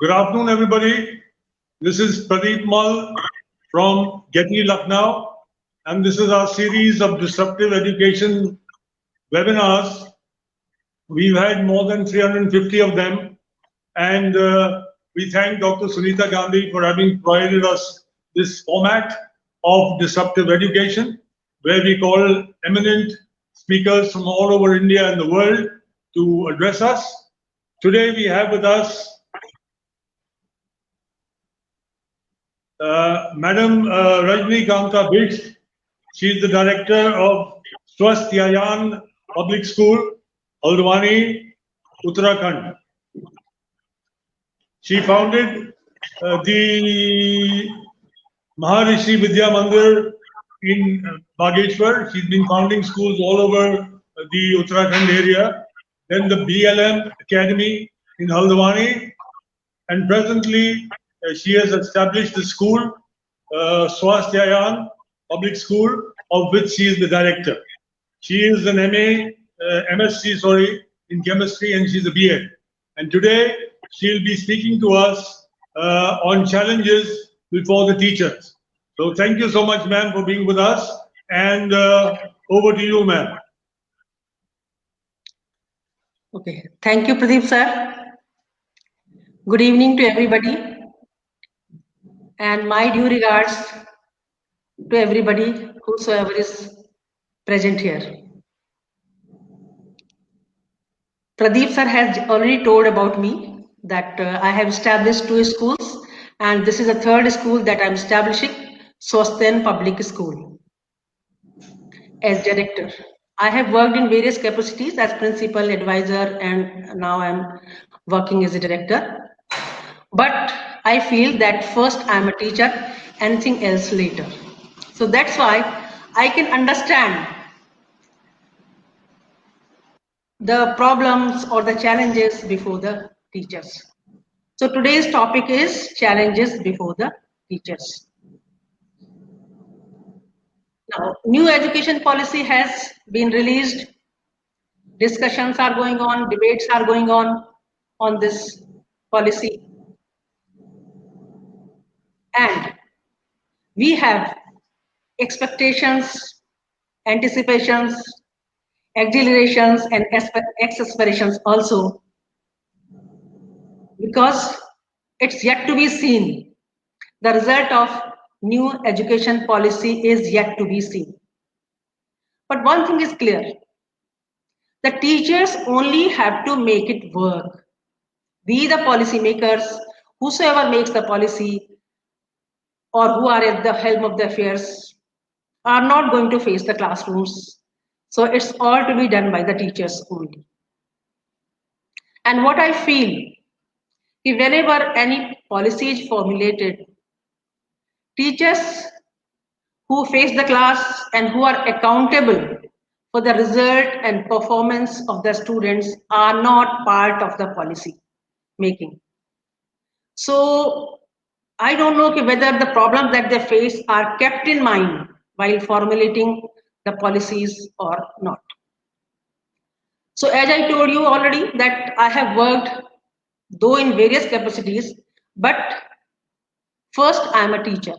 Good afternoon, everybody. This is Pradeep Mal from Getty, Lucknow, and this is our series of disruptive education webinars. We've had more than 350 of them, and we thank Dr. Sunita Gandhi for having provided us this format of disruptive education, where we call eminent speakers from all over India and the world to address us. Today we have with us Madam Rajni Kanta Biggs. She is the director of Swasthayan Public School, Haldwani, Uttarakhand. She founded the Maharishi Vidya Mandir in Bageshwar. She's been founding schools all over the Uttarakhand area. Then the BLM Academy in Haldwani, and presently she has established the school, Swasthayan Public School, of which she is the director. She is an MSc, in chemistry, and she's a BA. And today she'll be speaking to us on challenges before the teachers. So thank you so much, ma'am, for being with us. And over to you, ma'am. Okay, thank you, Pradeep sir. Good evening to everybody, and my due regards to everybody whosoever is present here. Pradeep sir has already told about me that I have established 2 schools, and this is the 3rd school that I'm establishing, Swasthayan Public School, as director. I have worked in various capacities as principal, advisor, and now I'm working as a director. But I feel that first I'm a teacher, anything else later. So that's why I can understand the problems or the challenges before the teachers. So today's topic is challenges before the teachers. Now, new education policy has been released. Discussions are going on, debates are going on this policy. And we have expectations, anticipations, exhilarations, and exasperations also, because it's yet to be seen. The result of new education policy is yet to be seen. But one thing is clear: the teachers only have to make it work. We, the policy makers, whosoever makes the policy or who are at the helm of the affairs, are not going to face the classrooms. So it's all to be done by the teachers only. And what I feel, if whenever any policy is formulated, teachers who face the class and who are accountable for the result and performance of the students are not part of the policy making. So I don't know whether the problems that they face are kept in mind while formulating the policies or not. So as I told you already that I have worked though in various capacities, but first I am a teacher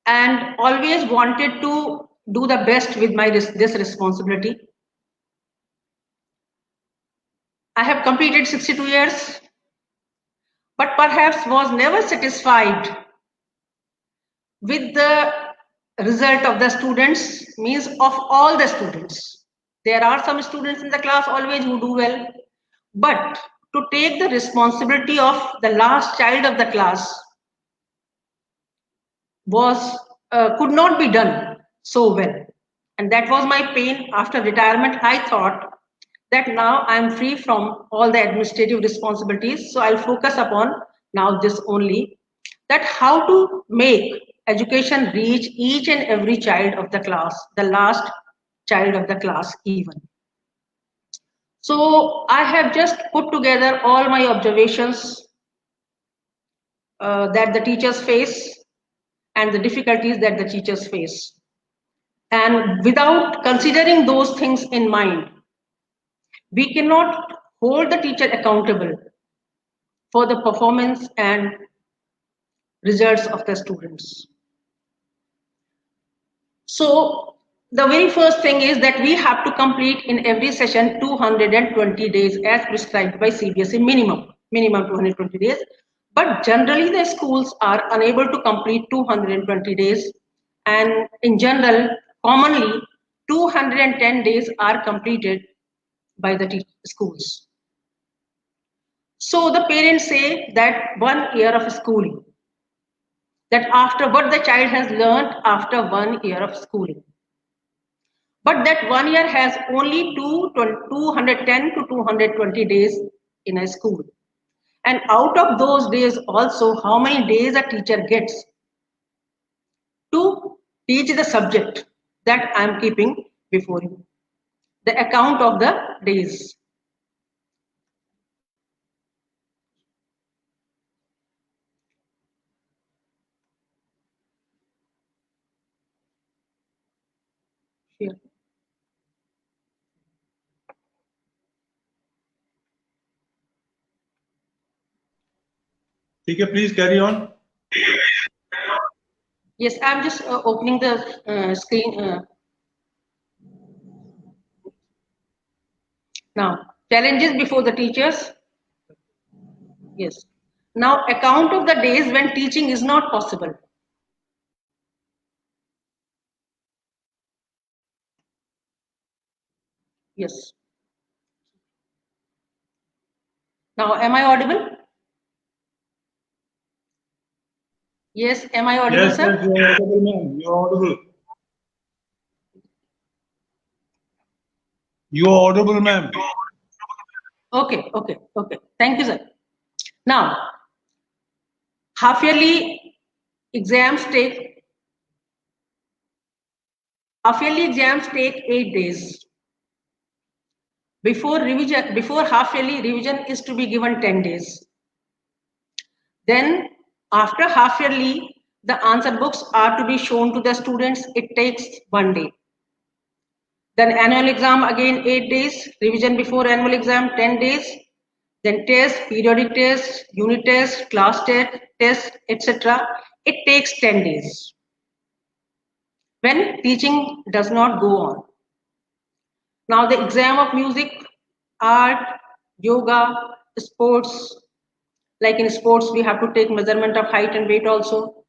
and always wanted to do the best with this responsibility. I have completed 62 years, but perhaps was never satisfied with the result of the students, means of all the students. There are some students in the class always who do well, but to take the responsibility of the last child of the class was could not be done so well. And that was my pain. After retirement, I thought that now I am free from all the administrative responsibilities, so I'll focus upon now this only, that how to make education reach each and every child of the class, the last child of the class even. So I have just put together all my observations that the teachers face and the difficulties that the teachers face. And without considering those things in mind, we cannot hold the teacher accountable for the performance and results of the students. So the very first thing is that we have to complete in every session 220 days as prescribed by CBSE minimum 220 days. But generally the schools are unable to complete 220 days, and in general, commonly 210 days are completed by the schools. So the parents say that 1 year of schooling, that after what the child has learned after 1 year of schooling. But that 1 year has only 210 to 220 days in a school. And out of those days also, how many days a teacher gets to teach the subject that I am keeping before you. The account of the days. Here. Okay, please carry on. Yes, I'm just opening the screen. Now, challenges before the teachers. Yes. Now, account of the days when teaching is not possible. Yes. Now, am I audible? Yes, am I audible, Yes, sir? yes, you are audible, ma'am. You are audible. You are audible, ma'am. Okay. Thank you, sir. Now, half-yearly exams take 8 days. Before half-yearly revision is to be given 10 days. Then after half-yearly, the answer books are to be shown to the students. It takes 1 day. Then annual exam again 8 days, revision before annual exam 10 days, then test, periodic test, unit test, class test, etc. It takes 10 days when teaching does not go on. Now the exam of music, art, yoga, sports, like in sports we have to take measurement of height and weight also.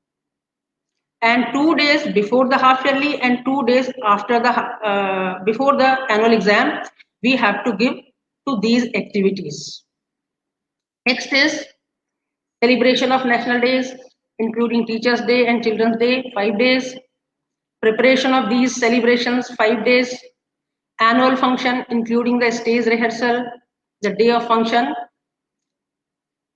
And 2 days before the half yearly and 2 days after the before the annual exam, we have to give to these activities. Next is celebration of national days, including Teachers' Day and Children's Day, 5 days. Preparation of these celebrations, 5 days. Annual function, including the stage rehearsal, the day of function.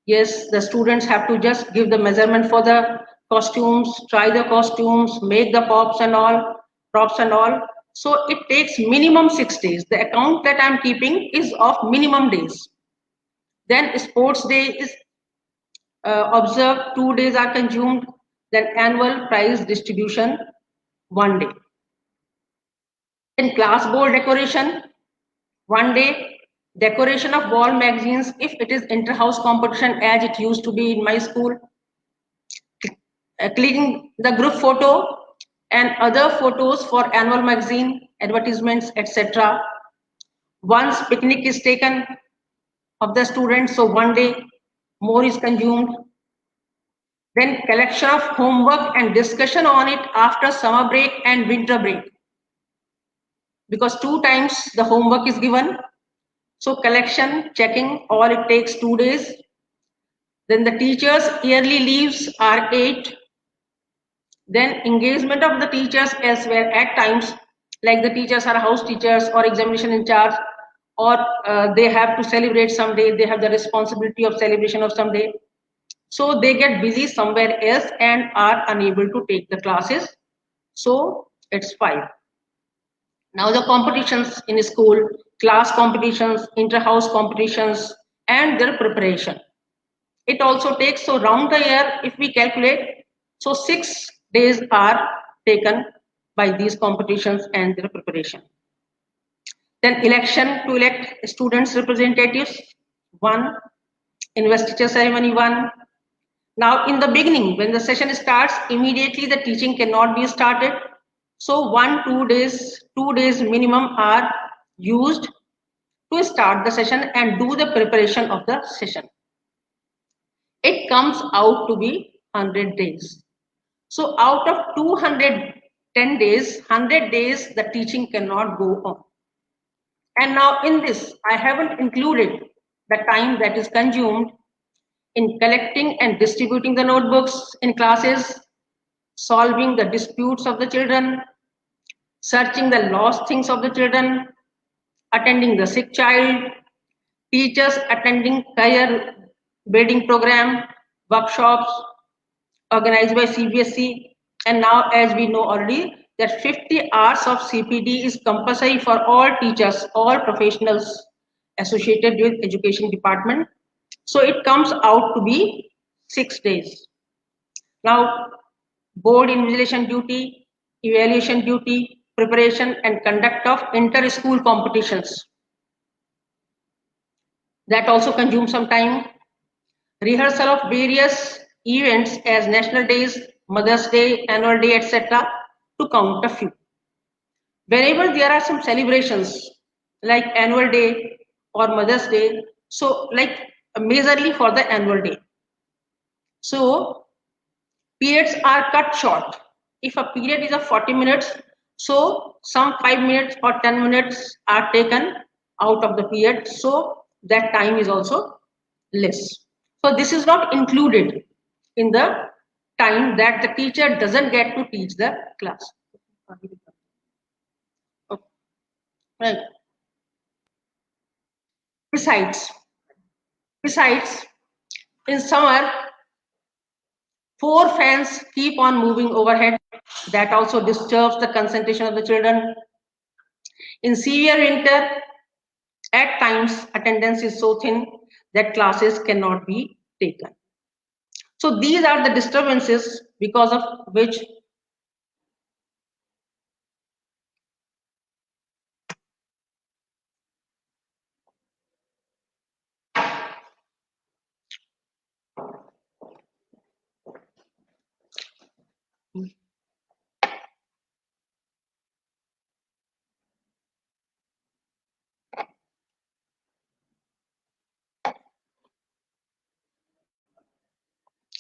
Yes, the students have to just give the measurement for the costumes, try the costumes, make the props and all. So it takes minimum 6 days. The account that I'm keeping is of minimum days. Then sports day is observed, 2 days are consumed. Then annual prize distribution, 1 day. Then class board decoration, 1 day. Decoration of wall magazines if it is inter-house competition as it used to be in my school. Clicking the group photo and other photos for annual magazine, advertisements, etc. Once picnic is taken of the students, so 1 day more is consumed. Then collection of homework and discussion on it after summer break and winter break. Because 2 times the homework is given. So collection, checking, all it takes 2 days. Then the teachers' yearly leaves are 8. Then engagement of the teachers elsewhere at times, like the teachers are house teachers or examination in charge, or they have to celebrate someday, they have the responsibility of celebration of someday. So they get busy somewhere else and are unable to take the classes. So it's 5. Now the competitions in school, class competitions, inter-house competitions, and their preparation. It also takes, so round the year, if we calculate, so 6 days are taken by these competitions and their preparation. Then election to elect students representatives, 1. investiture ceremony 1. Now in the beginning, when the session starts, immediately the teaching cannot be started. So 2 days minimum are used to start the session and do the preparation of the session. It comes out to be 100 days. So out of 210 days, 100 days the teaching cannot go on. And now in this, I haven't included the time that is consumed in collecting and distributing the notebooks in classes, solving the disputes of the children, searching the lost things of the children, attending the sick child, teachers attending career building program, workshops organized by CBSE. And now, as we know already, that 50 hours of CPD is compulsory for all teachers, all professionals associated with education department. So it comes out to be 6 days. Now, board invigilation duty, evaluation duty, preparation and conduct of inter-school competitions. That also consumes some time. Rehearsal of various events as national days, Mother's Day, annual day, etc. to count a few. Whenever there are some celebrations like annual day or Mother's Day, so like majorly for the annual day. So periods are cut short. If a period is of 40 minutes, so some 5 minutes or 10 minutes are taken out of the period, so that time is also less. So this is not included in the time that the teacher doesn't get to teach the class. Okay. Right. Besides, in summer, 4 fans keep on moving overhead. That also disturbs the concentration of the children. In severe winter, at times attendance is so thin that classes cannot be taken. So these are the disturbances because of which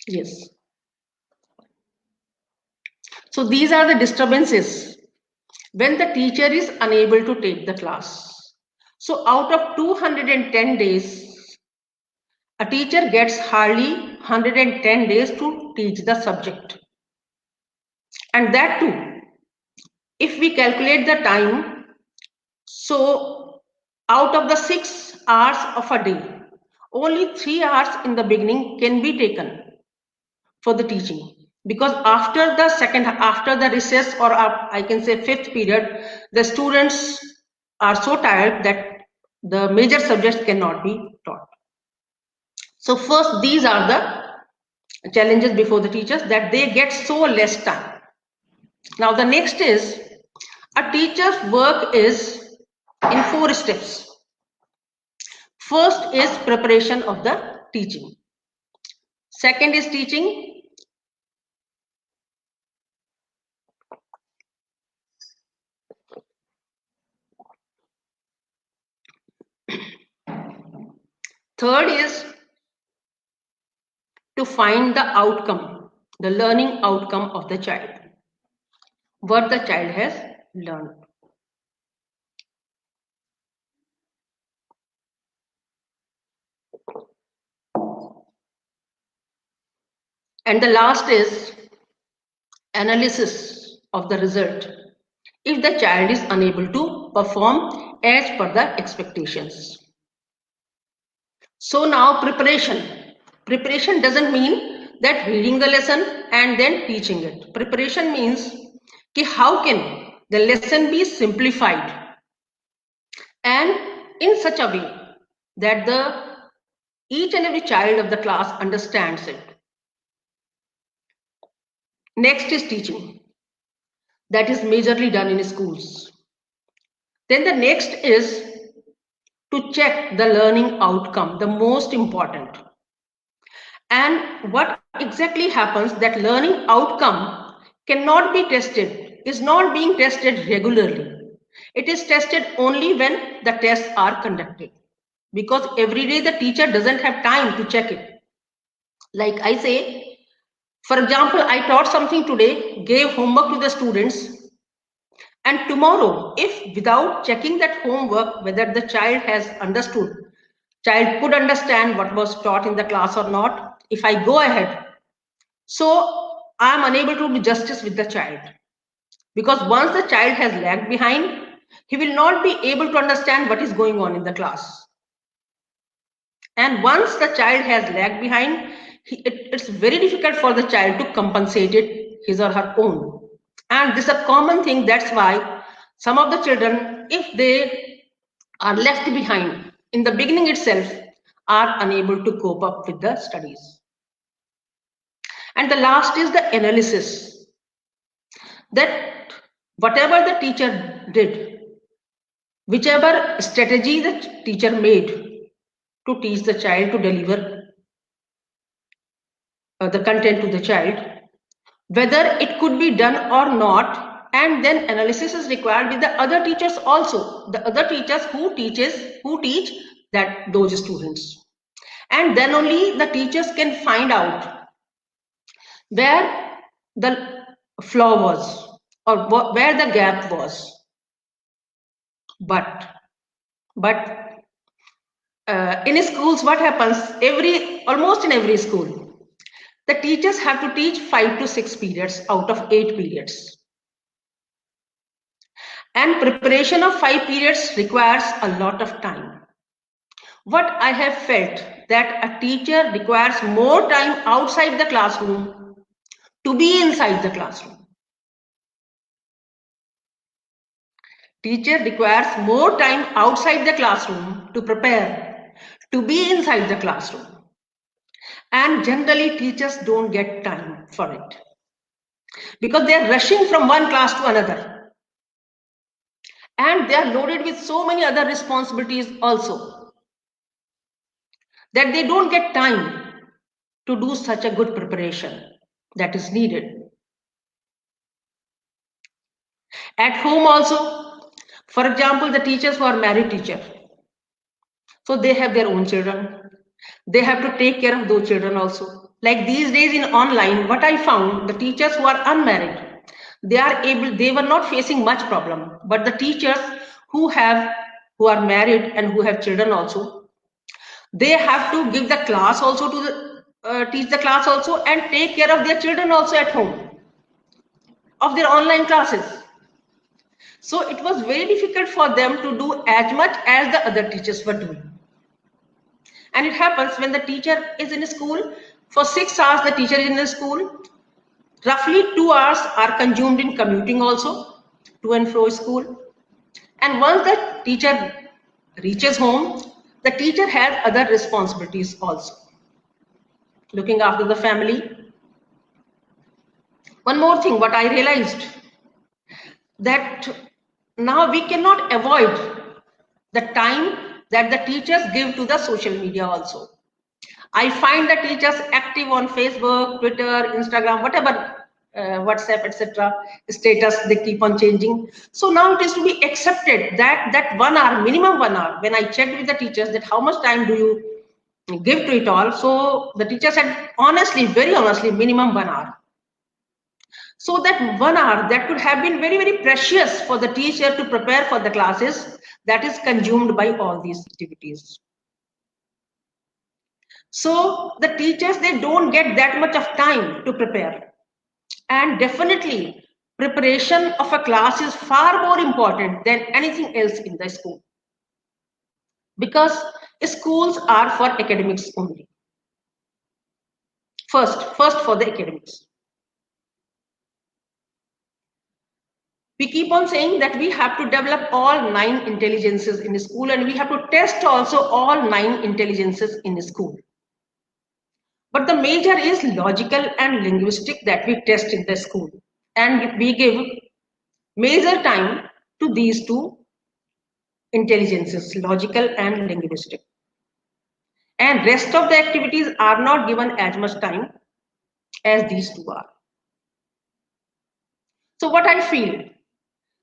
yes. So these are the disturbances when the teacher is unable to take the class. So out of 210 days, a teacher gets hardly 110 days to teach the subject. And that too, if we calculate the time, so out of the 6 hours of a day, only 3 hours in the beginning can be taken for the teaching. Because after the recess, or I can say 5th period, the students are so tired that the major subjects cannot be taught. So first, these are the challenges before the teachers, that they get so less time. Now the next is, a teacher's work is in 4 steps. First is preparation of the teaching. Second is teaching. Third is to find the outcome, the learning outcome of the child, what the child has learned. And the last is analysis of the result, if the child is unable to perform as per the expectations. So now preparation doesn't mean that reading the lesson and then teaching it. Preparation means how can the lesson be simplified and in such a way that each and every child of the class understands it. Next is teaching. That is majorly done in schools. Then the next is to check the learning outcome, the most important. And what exactly happens that learning outcome cannot be tested, is not being tested regularly. It is tested only when the tests are conducted, because every day the teacher doesn't have time to check it. Like I say, for example, I taught something today, gave homework to the students, and tomorrow, if without checking that homework, whether the child has understood, child could understand what was taught in the class or not, if I go ahead, so I am unable to do justice with the child. Because once the child has lagged behind, he will not be able to understand what is going on in the class. And once the child has lagged behind, it's very difficult for the child to compensate it his or her own. And this is a common thing. That's why some of the children, if they are left behind in the beginning itself, are unable to cope up with the studies. And the last is the analysis. That whatever the teacher did, whichever strategy the teacher made to teach the child, to deliver the content to the child, whether it could be done or not, and then analysis is required with the other teachers also, the other teachers who teach that those students, and then only the teachers can find out where the flaw was or where the gap was. But in schools, what happens? Almost in every school, the teachers have to teach 5 to 6 periods out of 8 periods. And preparation of 5 periods requires a lot of time. What I have felt that a teacher requires more time outside the classroom to be inside the classroom. Teacher requires more time outside the classroom to prepare, to be inside the classroom. And generally teachers don't get time for it because they are rushing from one class to another. And they are loaded with so many other responsibilities also that they don't get time to do such a good preparation that is needed. At home also, for example, the teachers who are married teachers, so they have their own children. They have to take care of those children also. Like these days in online, what I found, the teachers who are unmarried, they were not facing much problem. But the teachers who are married and who have children also, they have to give the class also to teach the class also and take care of their children also at home, of their online classes. So it was very difficult for them to do as much as the other teachers were doing. And it happens when the teacher is in school, for 6 hours the teacher is in the school, roughly 2 hours are consumed in commuting also, to and fro school. And once the teacher reaches home, the teacher has other responsibilities also, looking after the family. One more thing, what I realized, that now we cannot avoid the time that the teachers give to the social media also. I find the teachers active on Facebook, Twitter, Instagram, whatever, WhatsApp, etc. status, they keep on changing. So now it is to be accepted that 1 hour, minimum 1 hour, when I checked with the teachers that how much time do you give to it all, so the teacher said honestly, very honestly, minimum 1 hour. So that 1 hour that could have been very, very precious for the teacher to prepare for the classes, that is consumed by all these activities. So the teachers, they don't get that much of time to prepare. And definitely preparation of a class is far more important than anything else in the school. Because schools are for academics only. First for the academics. We keep on saying that we have to develop all 9 intelligences in school, and we have to test also all 9 intelligences in school. But the major is logical and linguistic that we test in the school. And we give major time to these 2 intelligences, logical and linguistic. and rest of the activities are not given as much time as these two are. So what I feel,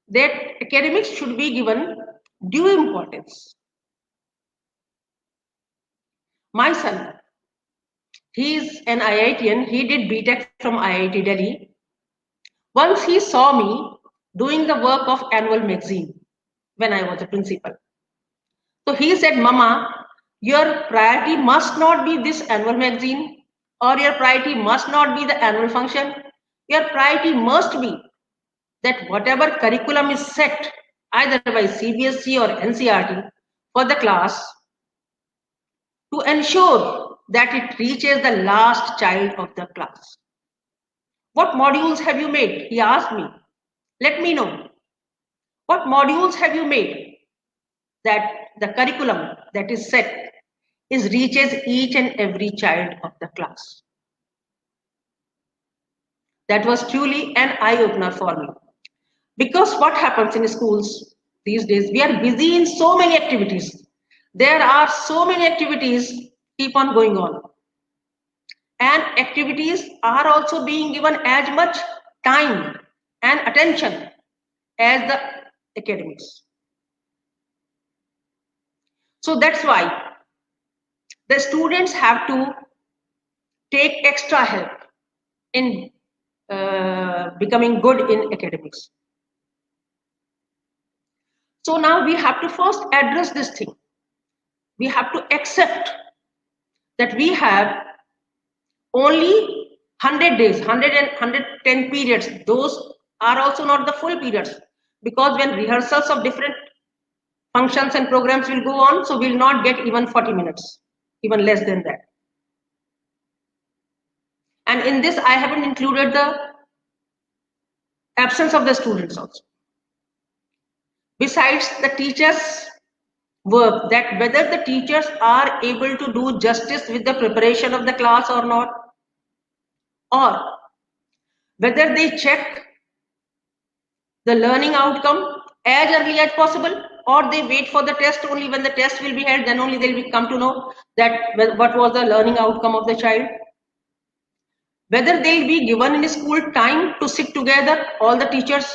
that academics should be given due importance. My son, he is an IITian, he did BTech from IIT Delhi. Once he saw me doing the work of annual magazine when I was a principal. So he said, Mama, your priority must not be this annual magazine, or your priority must not be the annual function. Your priority must be that whatever curriculum is set either by CBSE or NCERT for the class, to ensure that it reaches the last child of the class. What modules have you made? He asked me. Let me know. What modules have you made that the curriculum that is set reaches each and every child of the class? That was truly an eye-opener for me. Because what happens in schools these days, we are busy in so many activities. There are so many activities keep on going on. And activities are also being given as much time and attention as the academics. So that's why the students have to take extra help in becoming good in academics. So now we have to first address this thing. We have to accept that we have only 100 days, 100 and 110 periods. Those are also not the full periods, because when rehearsals of different functions and programs will go on, so we'll not get even 40 minutes, even less than that. And in this, I haven't included the absence of the students also. Besides the teachers' work, that whether the teachers are able to do justice with the preparation of the class or not, or whether they check the learning outcome as early as possible, or they wait for the test. Only when the test will be held, then only they will come to know that what was the learning outcome of the child. Whether they will be given in school time to sit together, all the teachers,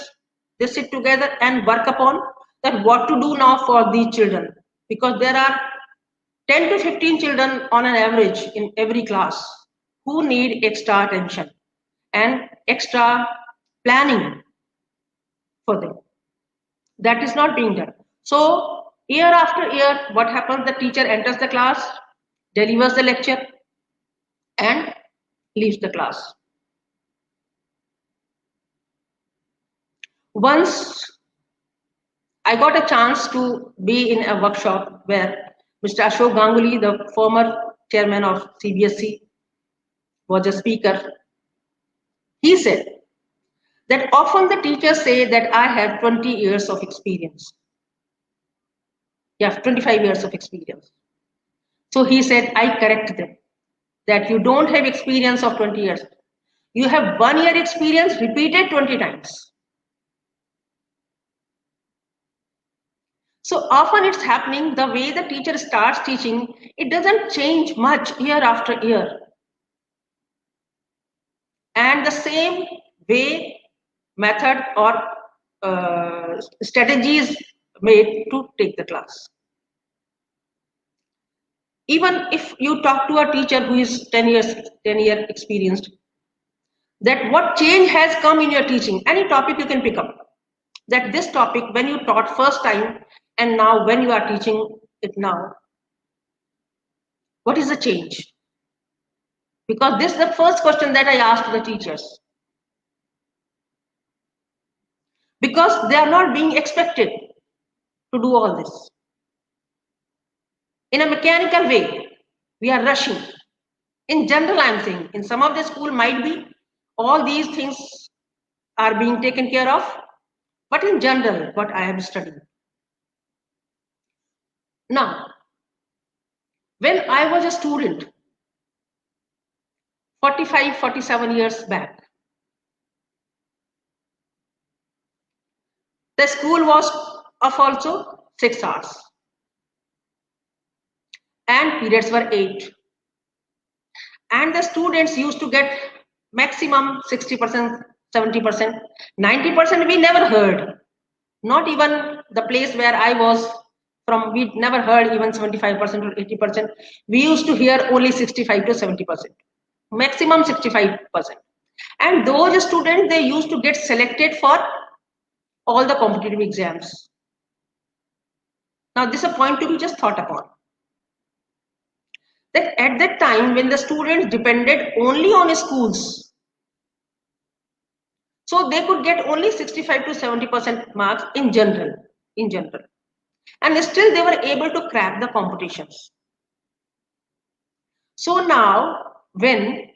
they sit together and work upon that what to do now for these children, because there are 10 to 15 children on an average in every class who need extra attention and extra planning for them. That is not being done. So year after year, what happens? The teacher enters the class, delivers the lecture, and leaves the class. Once I got a chance to be in a workshop where Mr. Ashok Ganguly, the former chairman of CBSE, was a speaker. He said that often the teachers say that I have 20 years of experience. You have 25 years of experience. So he said, I correct them that you don't have experience of 20 years. You have 1 year experience repeated 20 times. So often it's happening, the way the teacher starts teaching, it doesn't change much year after year. And the same way, method or strategies made to take the class. Even if you talk to a teacher who is 10 year experienced, that what change has come in your teaching, any topic you can pick up, that this topic when you taught first time and now when you are teaching it now, what is the change? Because this is the first question that I asked the teachers. Because they are not being expected to do all this. In a mechanical way, we are rushing. In general, I am saying, in some of the school might be, all these things are being taken care of, but in general, what I have studied. Now, when I was a student, 45, 47 years back, the school was of also 6 hours. and periods were 8. And the students used to get maximum 60%, 70%, 90% we never heard. Not even the place where I was from, we never heard even 75% or 80%. We used to hear only 65 to 70%, maximum 65%. And those students, they used to get selected for all the competitive exams. Now, this is a point to be just thought upon. That at that time, when the students depended only on schools, so they could get only 65 to 70% marks in general, and still they were able to crack the competitions. So now, when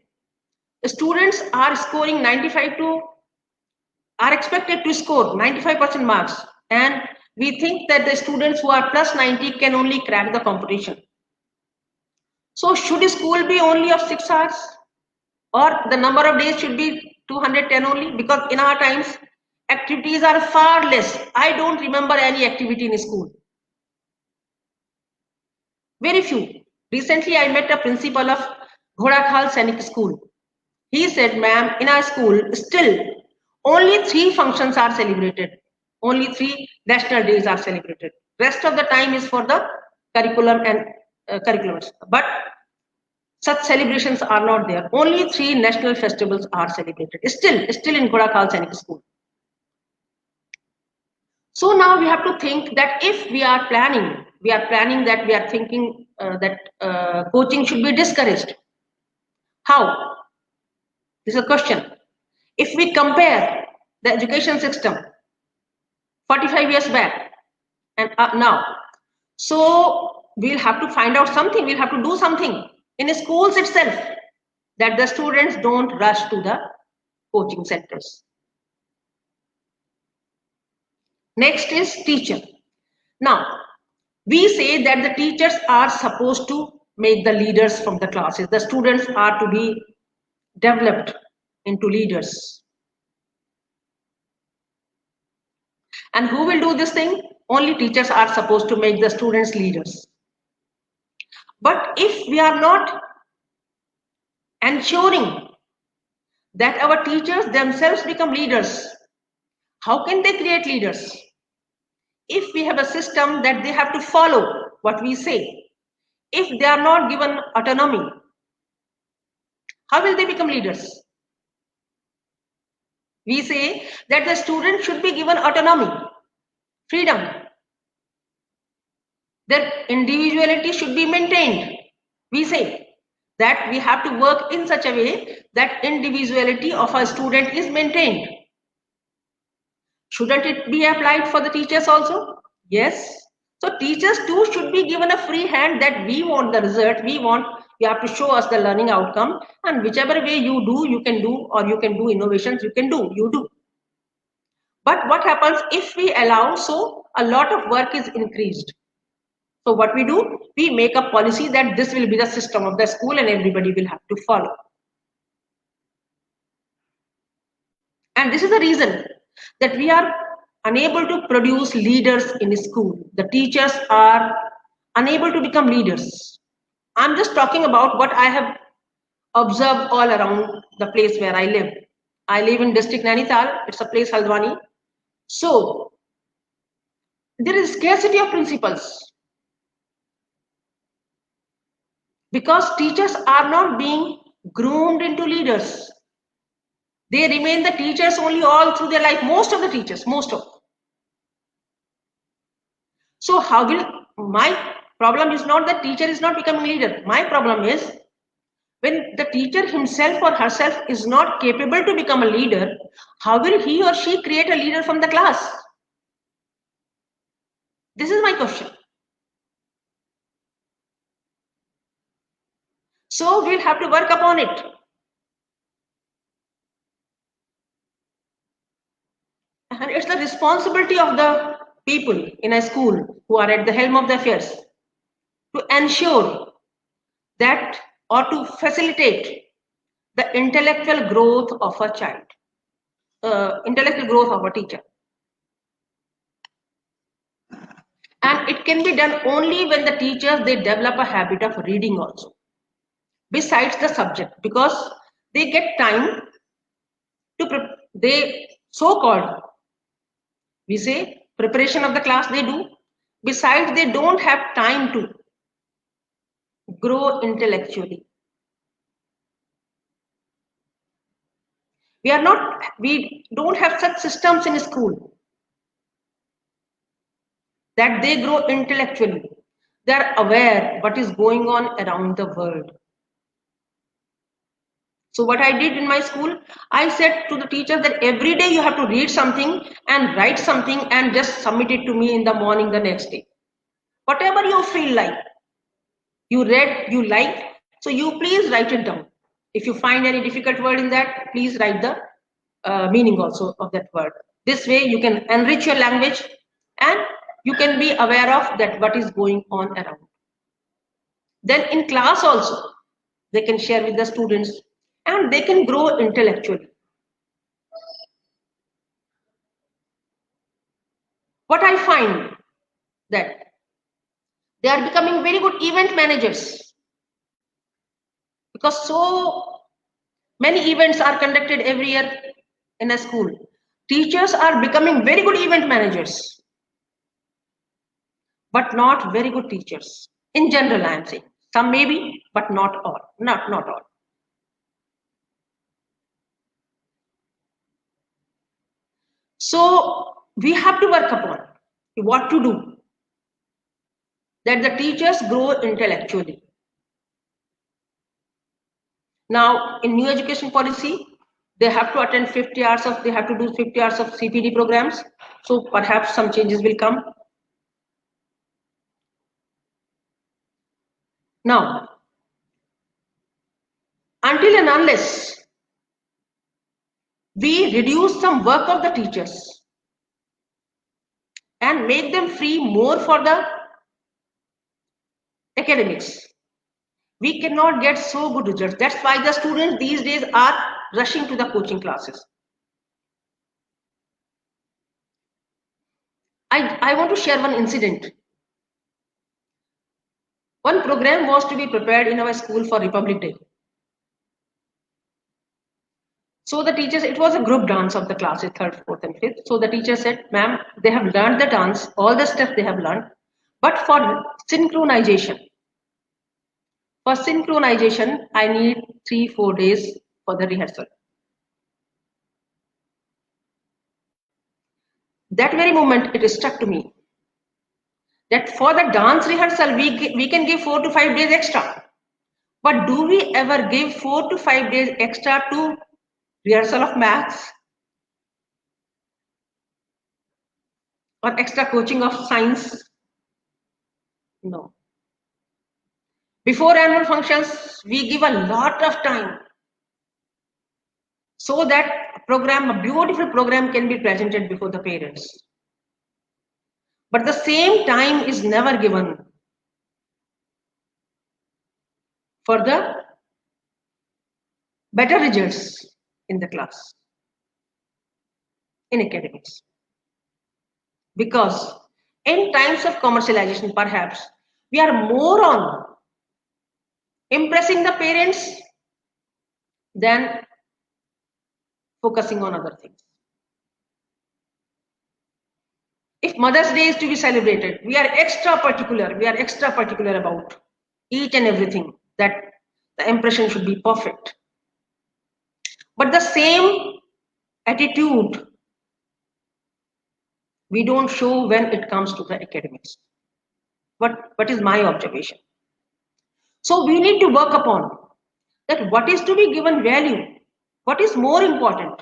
students are scoring 95 to, are expected to score 95% marks, and we think that the students who are plus 90 can only crack the competition. So should school be only of 6 hours, or the number of days should be 210 only? Because in our times, activities are far less. I don't remember any activity in school. Very few. Recently, I met a principal of Ghodakhal Sainik School. He said, ma'am, in our school, still only 3 functions are celebrated. Only 3 national days are celebrated. Rest of the time is for the curriculum and curriculums. But such celebrations are not there. Only 3 national festivals are celebrated. Still in Ghodakhal Sainik School. So now we have to think that if we are planning that we are thinking that coaching should be discouraged. How? This is a question. If we compare the education system 45 years back and now, so we'll have to find out something, we'll have to do something in schools itself, that the students don't rush to the coaching centers. Next is teacher. Now, we say that the teachers are supposed to make the leaders from the classes. The students are to be developed into leaders. And who will do this thing? Only teachers are supposed to make the students leaders. But if we are not ensuring that our teachers themselves become leaders, how can they create leaders? If we have a system that they have to follow what we say, if they are not given autonomy, how will they become leaders? We say that the student should be given autonomy, freedom. Their individuality should be maintained. We say that we have to work in such a way that individuality of a student is maintained. Shouldn't it be applied for the teachers also? Yes. So teachers too should be given a free hand, that we want the result, you have to show us the learning outcome, and whichever way you do, you can do, or you can do innovations, you do. But what happens if we allow, so a lot of work is increased. So what we do, we make a policy that this will be the system of the school and everybody will have to follow. And this is the reason that we are unable to produce leaders in school. The teachers are unable to become leaders. I'm just talking about what I have observed all around the place where I live. I live in district Nainital. It's a place Haldwani. So there is scarcity of principals because teachers are not being groomed into leaders. They remain the teachers only all through their life. Most of the teachers, So how will, my problem is not that teacher is not becoming leader. My problem is when the teacher himself or herself is not capable to become a leader, how will he or she create a leader from the class? This is my question. So we'll have to work upon it. And it's the responsibility of the people in a school who are at the helm of the affairs to ensure that, or to facilitate the intellectual growth of a child, intellectual growth of a teacher. And it can be done only when the teachers, they develop a habit of reading also, besides the subject, because they get time to, they so-called, we say, preparation of the class they do. Besides, they don't have time to grow intellectually. We don't have such systems in school that they grow intellectually. They are aware what is going on around the world. So what I did in my school, I said to the teachers that every day you have to read something and write something and just submit it to me in the morning the next day. Whatever you feel like, you read, you liked, so you please write it down. If you find any difficult word in that, please write the meaning also of that word. This way you can enrich your language and you can be aware of that what is going on around. Then in class also, they can share with the students and they can grow intellectually. What I find that they are becoming very good event managers, because so many events are conducted every year in a school. Teachers are becoming very good event managers, but not very good teachers. In general, I am saying. Some maybe, but not all. Not all. So we have to work upon what to do that the teachers grow intellectually. Now, in new education policy, they have to attend 50 hours of, they have to do 50 hours of CPD programs. So perhaps some changes will come. Now, until and unless we reduce some work of the teachers and make them free more for the academics, we cannot get so good results. That's why the students these days are rushing to the coaching classes. I want to share one incident. One program was to be prepared in our school for Republic Day. So the teachers, it was a group dance of the classes 3rd, 4th and 5th. So the teacher said, ma'am, they have learned the dance, all the steps they have learned, but for synchronization, I need 3-4 days for the rehearsal. That very moment, it struck to me that for the dance rehearsal, we can give 4 to 5 days extra. But do we ever give 4 to 5 days extra to rehearsal of maths or extra coaching of science? No. Before annual functions, we give a lot of time so that a beautiful program can be presented before the parents. But the same time is never given for the better results in the class, in academics. Because in times of commercialization, perhaps, we are more on impressing the parents than focusing on other things. If Mother's Day is to be celebrated, we are extra particular about each and everything, that the impression should be perfect. But the same attitude we don't show when it comes to the academics. What is my observation? So we need to work upon that what is to be given value, what is more important,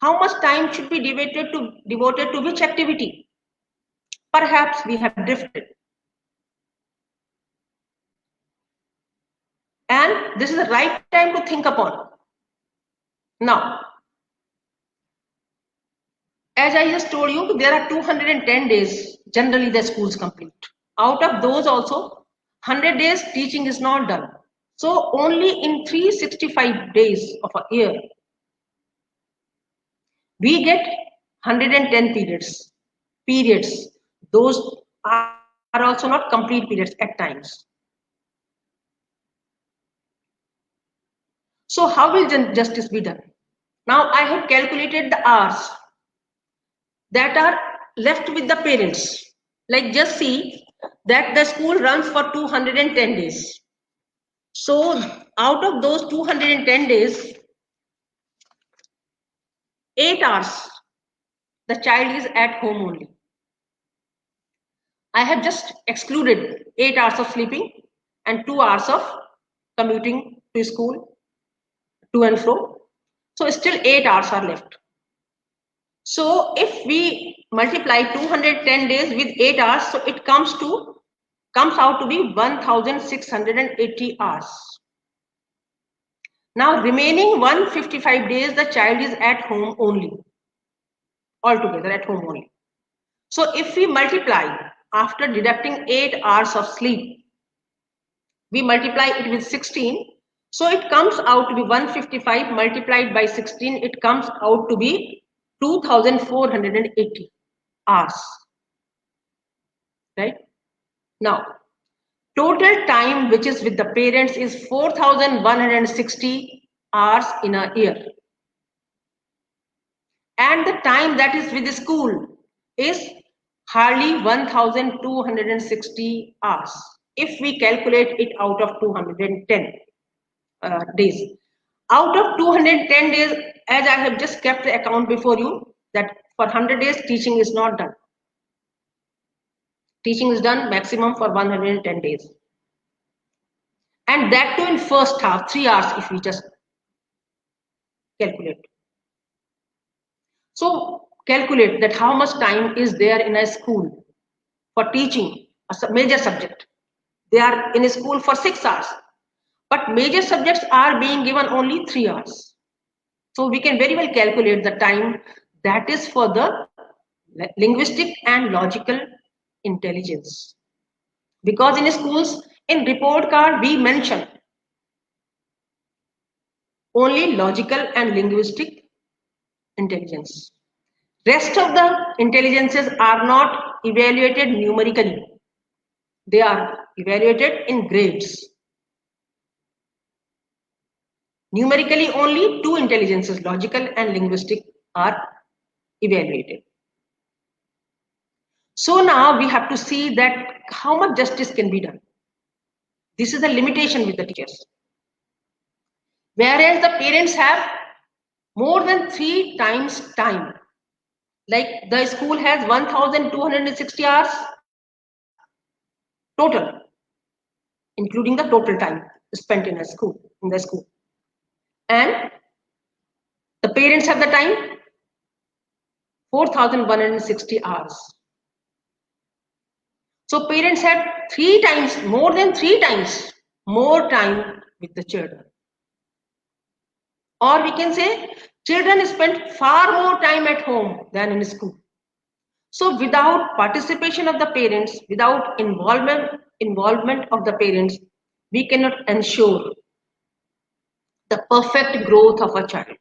how much time should be devoted to which activity. Perhaps we have drifted. And this is the right time to think upon. Now, as I just told you, there are 210 days generally the schools complete. Out of those also, 100 days teaching is not done. So only in 365 days of a year, we get 110 periods. Those are are also not complete periods at times. So how will justice be done? Now I have calculated the hours that are left with the parents. Like just see that the school runs for 210 days. So out of those 210 days, 8 hours, the child is at home only. I have just excluded 8 hours of sleeping and 2 hours of commuting to school, to and fro. So still 8 hours are left. So if we multiply 210 days with 8 hours, so it comes out to be 1680 hours. Now remaining 155 days the child is at home only, altogether at home only. So if we multiply after deducting 8 hours of sleep, we multiply it with 16, so it comes out to be 155 multiplied by 16, it comes out to be 2480 hours, right? Now total time which is with the parents is 4160 hours in a year, and the time that is with the school is hardly 1260 hours if we calculate it out of 210 days. Out of 210 days, as I have just kept the account before you, that for 100 days teaching is not done. Teaching is done maximum for 110 days. And that too in first half, 3 hours if we just calculate. So calculate that how much time is there in a school for teaching a major subject. They are in a school for 6 hours, but major subjects are being given only 3 hours. So we can very well calculate the time that is for the linguistic and logical intelligence. Because in schools, in report card, we mention only logical and linguistic intelligence. Rest of the intelligences are not evaluated numerically. They are evaluated in grades. Numerically, only 2 intelligences, logical and linguistic, are evaluated. So now we have to see that how much justice can be done. This is the limitation with the teachers. Whereas the parents have more than 3 times time. Like the school has 1260 hours total, including the total time spent in the school. And the parents have the time 4160 hours. So parents have 3 times, more than 3 times more time with the children. Or we can say children spend far more time at home than in school. So without participation of the parents, without involvement of the parents, we cannot ensure the perfect growth of a child.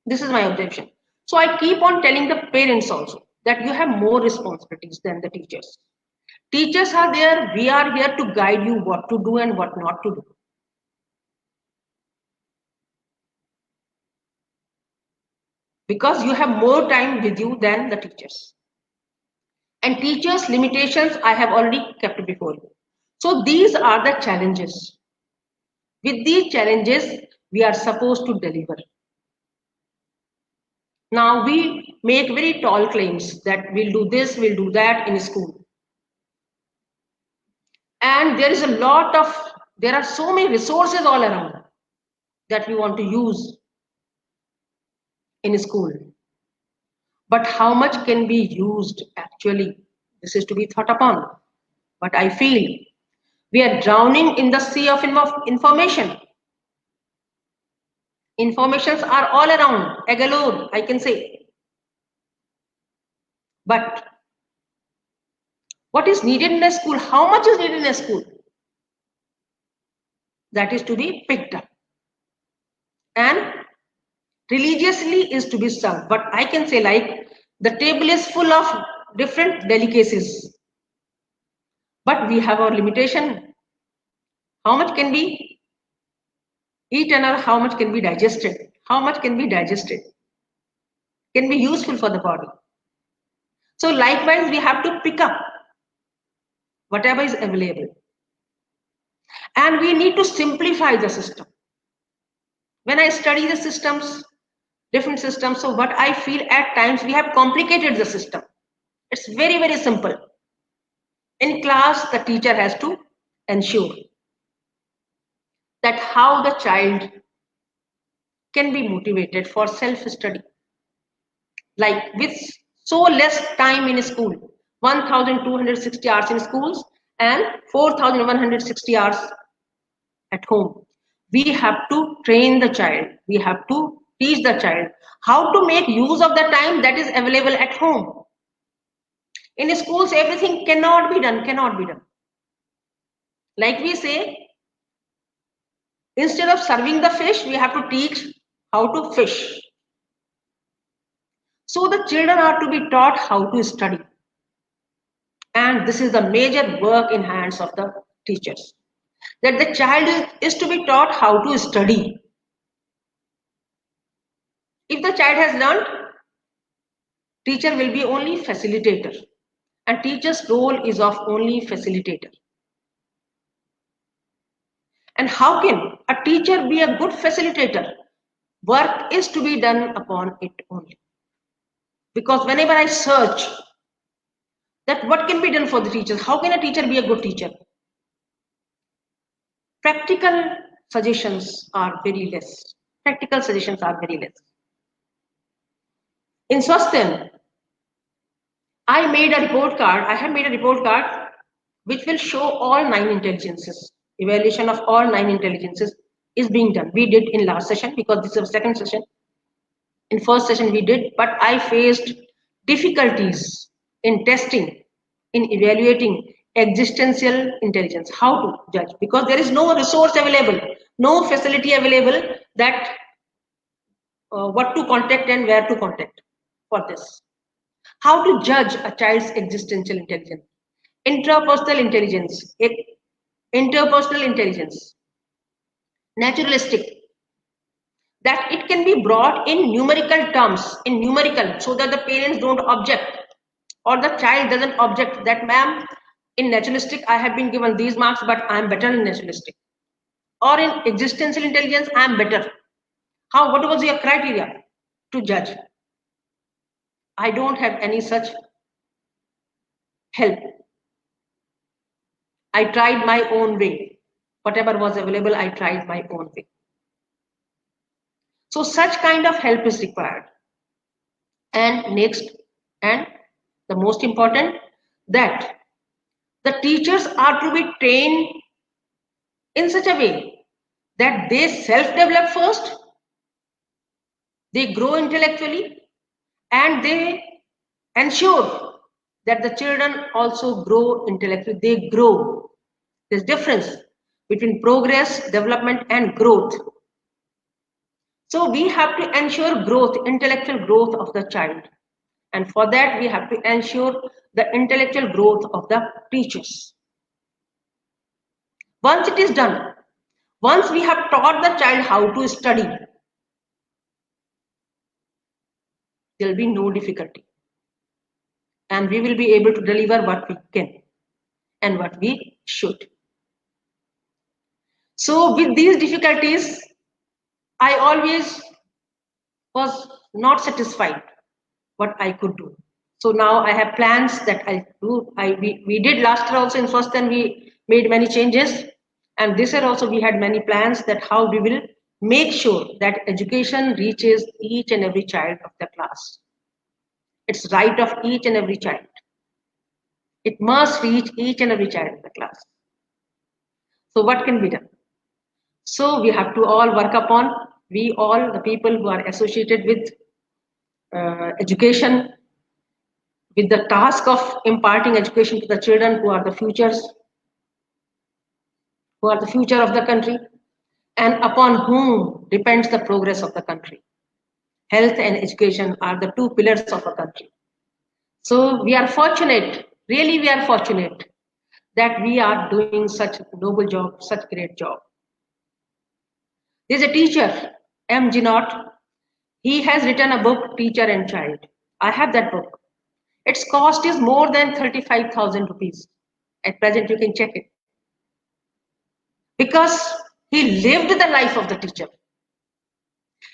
This is my objection. So I keep on telling the parents also that you have more responsibilities than the teachers. Teachers are there, we are here to guide you what to do and what not to do. Because you have more time with you than the teachers. And teachers' limitations I have already kept before you. So these are the challenges. With these challenges, we are supposed to deliver. Now we make very tall claims that we'll do this, we'll do that in school. And there are so many resources all around that we want to use in school. But how much can be used actually? This is to be thought upon. But I feel we are drowning in the sea of information. Informations are all around, galore, I can say. But what is needed in a school? How much is needed in a school? That is to be picked up. And religiously is to be served. But I can say like The table is full of different delicacies, but we have our limitation. How much can be eaten or how much can be digested? How much can be digested? Can be useful for the body. So likewise, we have to pick up whatever is available. And we need to simplify the system. When I study the systems, different systems, so what I feel at times we have complicated the system. It's very, very simple. In class, the teacher has to ensure that how the child can be motivated for self-study. Like with so less time in school, 1,260 hours in schools and 4,160 hours at home. We have to train the child. We have to teach the child how to make use of the time that is available at home. In schools, everything cannot be done. Like we say, instead of serving the fish, we have to teach how to fish. So the children are to be taught how to study. And this is the major work in hands of the teachers. That the child is to be taught how to study. If the child has learned, teacher will be only facilitator. And teacher's role is of only facilitator. And how can a teacher be a good facilitator? Work is to be done upon it only. Because whenever I search that what can be done for the teachers, how can a teacher be a good teacher? Practical suggestions are very less. Practical suggestions are very less. In Swasthya, I have made a report card which will show all 9 intelligences. Evaluation of all 9 intelligences is being done. We did in last session because this is our second session. In first session we did, but I faced difficulties in testing, in evaluating existential intelligence, how to judge, because there is no resource available, no facility available that what to contact and where to contact for this. How to judge a child's existential intelligence, interpersonal intelligence, naturalistic, that it can be brought in numerical terms, so that the parents don't object or the child doesn't object that, ma'am, in naturalistic I have been given these marks, but I am better in naturalistic. Or in existential intelligence, I am better. What was your criteria to judge? I don't have any such help. I tried my own way. Whatever was available, I tried my own way. So such kind of help is required. And next, and the most important, that the teachers are to be trained in such a way that they self-develop first, they grow intellectually, and they ensure that the children also grow intellectually. They grow. There's difference between progress, development, and growth. So we have to ensure growth, intellectual growth of the child. And for that, we have to ensure the intellectual growth of the teachers. Once it is done, once we have taught the child how to study, there will be no difficulty. And we will be able to deliver what we can and what we should. So with these difficulties, I always was not satisfied what I could do. So now I have plans that I'll do. We did last year also in first, and we made many changes. And this year also we had many plans that how we will make sure that education reaches each and every child of the class. It's right of each and every child. It must reach each and every child of the class. So what can be done? So we have to all work upon, we all, the people who are associated with education, with the task of imparting education to the children who are the futures, who are the future of the country, and upon whom depends the progress of the country. Health and education are the 2 pillars of a country. So we are fortunate, really we are fortunate that we are doing such a noble job, such great job. There's a teacher, M. Ginot. He has written a book, Teacher and Child. I have that book. Its cost is more than 35,000 rupees. At present, you can check it. Because he lived the life of the teacher.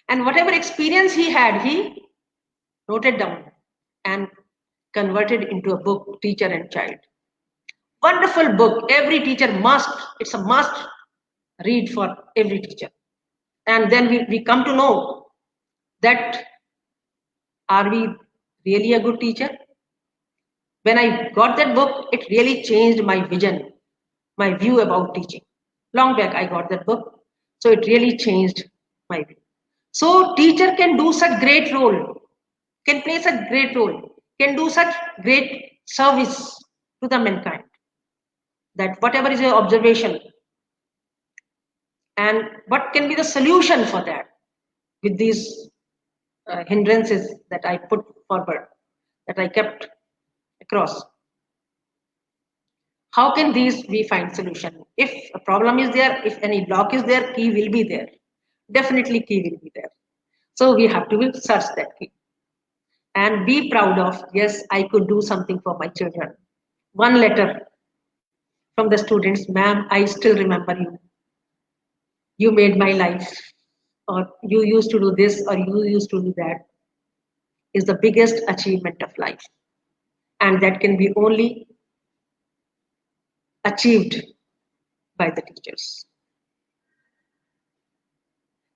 And whatever experience he had, he noted down and converted into a book, Teacher and Child. Wonderful book. Every teacher must, it's a must read for every teacher. And then we come to know that are we really a good teacher? When I got that book, it really changed my vision, my view about teaching. Long back I got that book. So it really changed my view. So teacher can do such great role, can play such great role, can do such great service to the mankind. That whatever is your observation and what can be the solution for that with these hindrances that I put forward, that I kept across. How can these we find solution? If a problem is there, if any block is there, key will be there. Definitely key will be there. So we have to search that key. And be proud of, yes, I could do something for my children. One letter from the students, ma'am, I still remember you. You made my life, or you used to do this, or you used to do that, is the biggest achievement of life. And that can be only achieved by the teachers.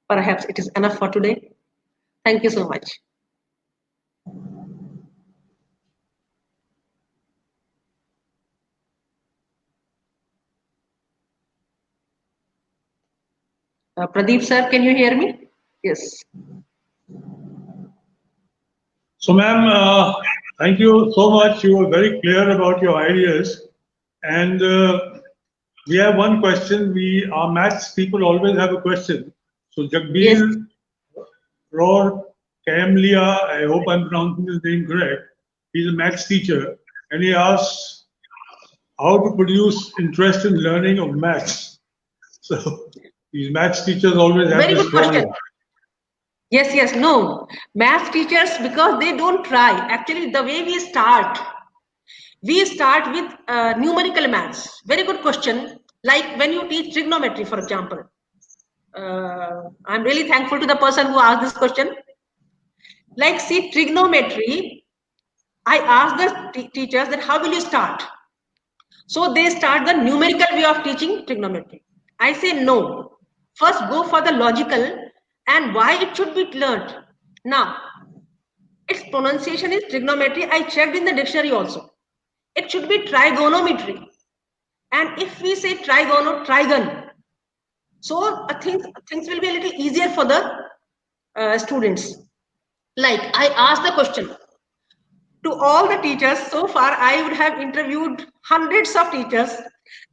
Perhaps it is enough for today. Thank you so much. Pradeep sir, can you hear me? Yes. So ma'am, thank you so much. You were very clear about your ideas. And we have one question. Our maths people always have a question. So Jagbir Roar Kamlia, I hope I'm pronouncing his name correct. He's a maths teacher, and he asks how to produce interest in learning of maths. So these maths teachers always have very this good question. problem. Yes, no. Math teachers, because they don't try. Actually, the way we start with numerical maths. Very good question. Like when you teach trigonometry, for example. I'm really thankful to the person who asked this question. Like, see, trigonometry, I asked the teachers that how will you start? So they start the numerical way of teaching trigonometry. I say no. First go for the logical and why it should be learned. Now, its pronunciation is trigonometry. I checked in the dictionary also. It should be trigonometry. And if we say trigon, so things will be a little easier for the students. Like I asked the question to all the teachers. So far, I would have interviewed hundreds of teachers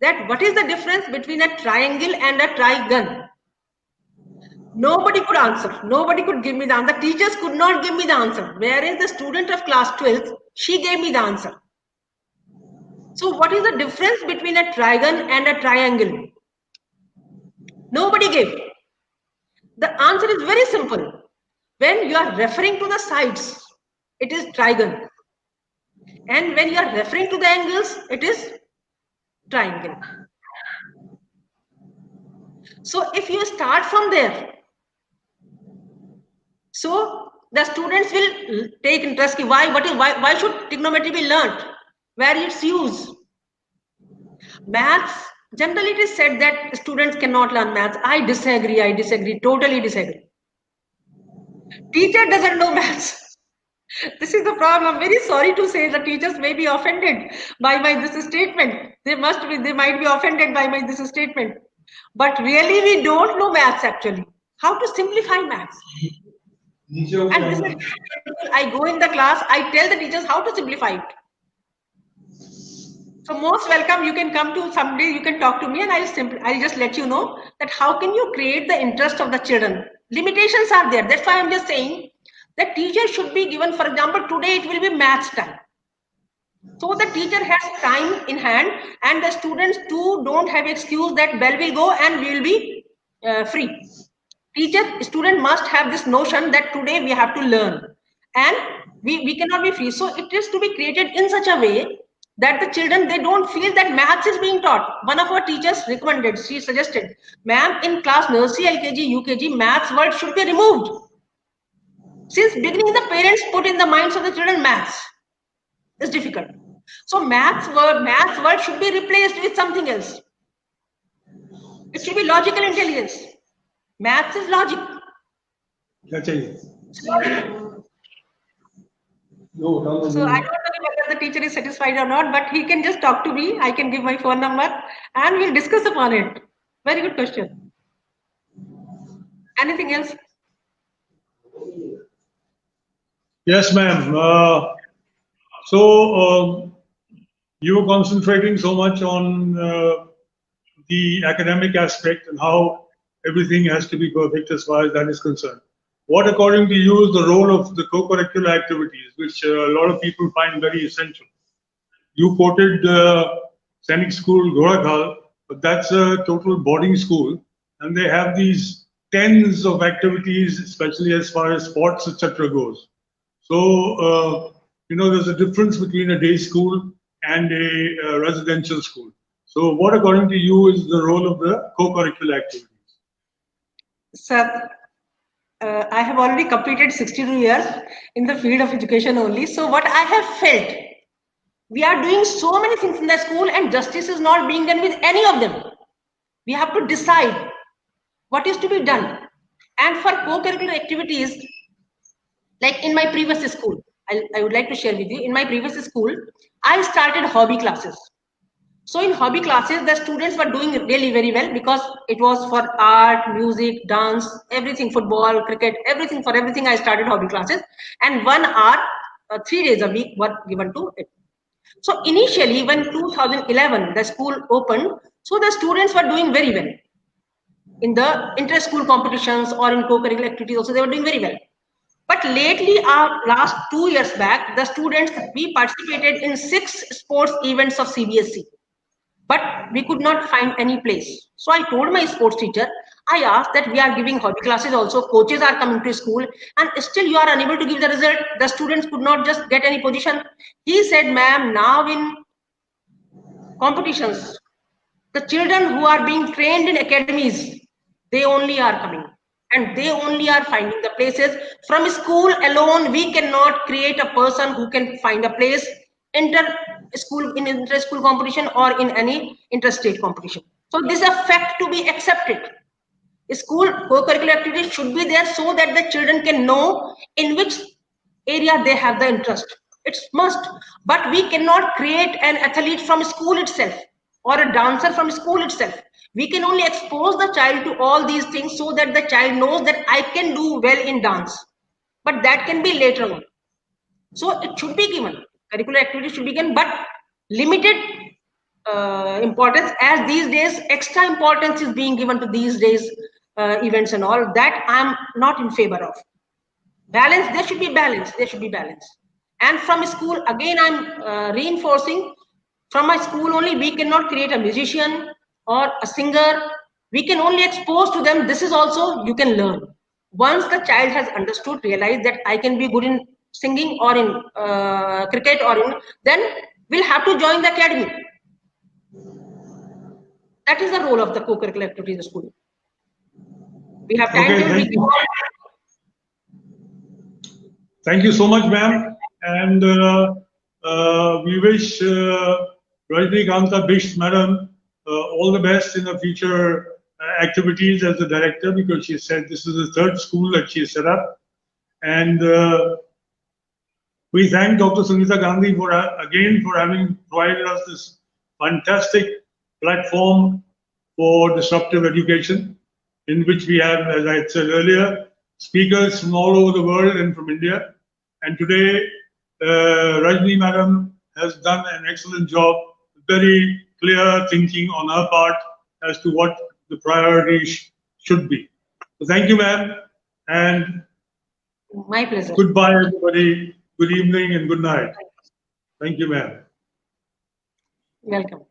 that what is the difference between a triangle and a trigon? Nobody could answer. Nobody could give me the answer. The teachers could not give me the answer. Whereas the student of class 12th, she gave me the answer. So what is the difference between a trigon and a triangle? Nobody gave. The answer is very simple. When you are referring to the sides, it is trigon. And when you are referring to the angles, it is triangle. So if you start from there, so the students will take interest. Why should trigonometry be learnt? Where its use? Maths, generally it is said that students cannot learn maths. I disagree, totally disagree. Teacher doesn't know maths. This is the problem. I'm very sorry to say the teachers may be offended by this statement. They might be offended by this statement. But really we don't know maths actually. How to simplify maths. And this is, I go in the class, I tell the teachers how to simplify it. So most welcome, you can come to someday, you can talk to me and I'll just let you know that how can you create the interest of the children. Limitations are there. That's why I'm just saying that teacher should be given, for example, today it will be maths time. So the teacher has time in hand, and the students too don't have excuse that bell will go and we will be free. Student must have this notion that today we have to learn, and we cannot be free. So it is to be created in such a way that the children, they don't feel that maths is being taught. One of our teachers recommended, she suggested, ma'am, in class nursery, LKG, UKG, maths word should be removed. Since beginning, the parents put in the minds of the children maths is difficult. So maths word should be replaced with something else. It should be logical intelligence. Maths is logic. So I don't know whether the teacher is satisfied or not, but he can just talk to me. I can give my phone number and we'll discuss upon it. Very good question. Anything else? Yes, ma'am. You were concentrating so much on the academic aspect and how everything has to be perfect as far as that is concerned. What, according to you, is the role of the co-curricular activities, which a lot of people find very essential? You quoted Sainik School, Gorakhal, but that's a total boarding school, and they have these tens of activities, especially as far as sports, etc. goes. So, there's a difference between a day school and a residential school. So, what, according to you, is the role of the co-curricular activities? Sir, I have already completed 62 years in the field of education only. So what I have felt, we are doing so many things in the school and justice is not being done with any of them. We have to decide what is to be done. And for co-curricular activities, like in my previous school, I would like to share with you, in my previous school, I started hobby classes. So in hobby classes, the students were doing really very well because it was for art, music, dance, everything, football, cricket, everything. For everything, I started hobby classes, and 1 hour, 3 days a week were given to it. So initially, when 2011 the school opened, so the students were doing very well in the inter-school competitions or in co-curricular activities. Also, they were doing very well. But lately, our last 2 years back, the students, we participated in 6 sports events of CBSE. But we could not find any place. So I told my sports teacher, I asked that we are giving hobby classes also, coaches are coming to school, and still you are unable to give the result. The students could not just get any position. He said, ma'am, now in competitions, the children who are being trained in academies, they only are coming and they only are finding the places. From school alone, we cannot create a person who can find a place in inter-school competition or in any interstate competition. So this is a fact to be accepted. School co-curricular activities should be there so that the children can know in which area they have the interest. It's must, but we cannot create an athlete from school itself or a dancer from school itself. We can only expose the child to all these things so that the child knows that I can do well in dance, but that can be later on. So it should be given, curricular activity should be given, but limited importance, as these days extra importance is being given to these days events and all that. I'm not in favor of. Balance, there should be balance, there should be balance. And from school, again, I'm reinforcing, from my school only, we cannot create a musician or a singer. We can only expose to them, this is also, you can learn. Once the child has understood, realized that I can be good in singing or in cricket or in, then we'll have to join the academy. That is the role of the co-curricular activity in the school. We have time to Thank you so much, ma'am. And we wish Rajnikanta Bisht, madam, all the best in the future activities as the director, because she said this is the third school that she has set up. And we thank Dr. Sangeeta Gandhi for again for having provided us this fantastic platform for disruptive education, in which we have, as I said earlier, speakers from all over the world and from India. And today, Rajni madam has done an excellent job, very clear thinking on her part as to what the priorities should be. So thank you, ma'am, and my pleasure. Goodbye, everybody. Good evening and good night. Thank you, ma'am. Welcome.